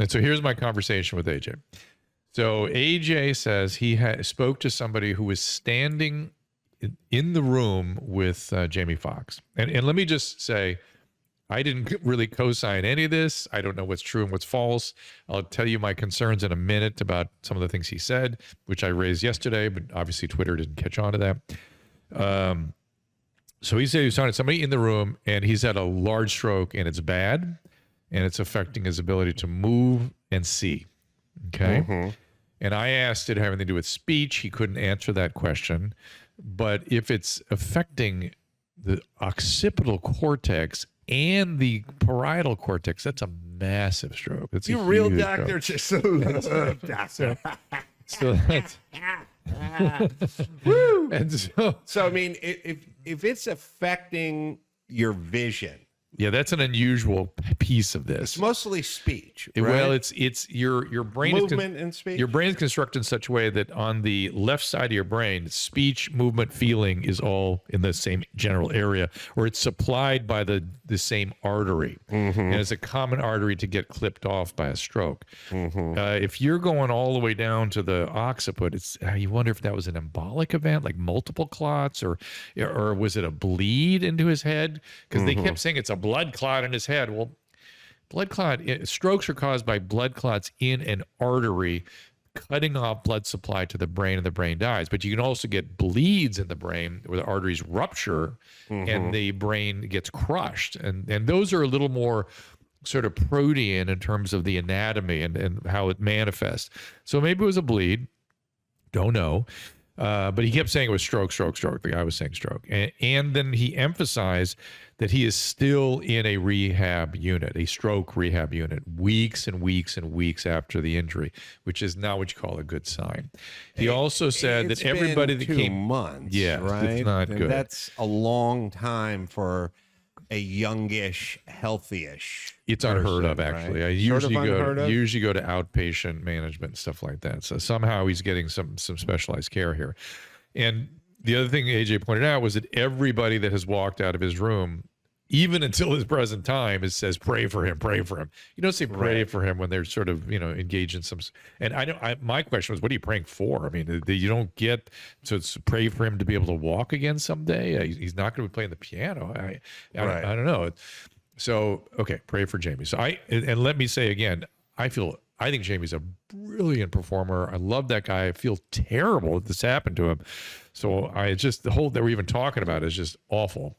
And so here's my conversation with AJ. So AJ says he spoke to somebody who was standing in the room with Jamie Foxx. And let me just say, I didn't really co-sign any of this. I don't know what's true and what's false. I'll tell you my concerns in a minute about some of the things he said, which I raised yesterday, but obviously Twitter didn't catch on to that. So he said he was talking to somebody in the room, and he's had a large stroke, and it's bad, and it's affecting his ability to move and see. Okay? Mm-hmm. And I asked, did it have anything to do with speech? He couldn't answer that question. But if it's affecting the occipital cortex and the parietal cortex, that's a massive stroke. It's you a real huge doctor. So that's Woo! and So I mean, if it's affecting your vision, yeah, that's an unusual piece of this. it's mostly speech. Right? Well, it's your brain movement and speech. Your brain is constructed in such a way that on the left side of your brain, speech, movement, feeling is all in the same general area, or it's supplied by the same artery, and it's a common artery to get clipped off by a stroke. If you're going all the way down to the occiput, it's you wonder if that was an embolic event, like multiple clots, or was it a bleed into his head? Because they kept saying it's a blood clot in his head. Well, strokes are caused by blood clots in an artery cutting off blood supply to the brain, and the brain dies. But you can also get bleeds in the brain where the arteries rupture and the brain gets crushed. And those are a little more sort of protean in terms of the anatomy and how it manifests. So maybe it was a bleed. Don't know. But he kept saying it was stroke. The guy was saying stroke. And then he emphasized that he is still in a rehab unit, a stroke rehab unit, weeks and weeks and weeks after the injury, which is not what you call a good sign. He also said that everybody that came... months, yeah, right? it's not good. That's a long time for a youngish, healthyish. It's unheard of, actually. Right? I usually go to outpatient management and stuff like that. So somehow he's getting some specialized care here. And the other thing AJ pointed out was that everybody that has walked out of his room, even until his present time, says pray for him. You don't say pray for him when they're sort of engaged in some. And my question was, what are you praying for? I mean, you don't get to pray for him to be able to walk again someday. He's not going to be playing the piano. I don't know. So okay, pray for Jamie. So and let me say again, I think Jamie's a brilliant performer. I love that guy. I feel terrible that this happened to him. So the whole that we're even talking about is just awful.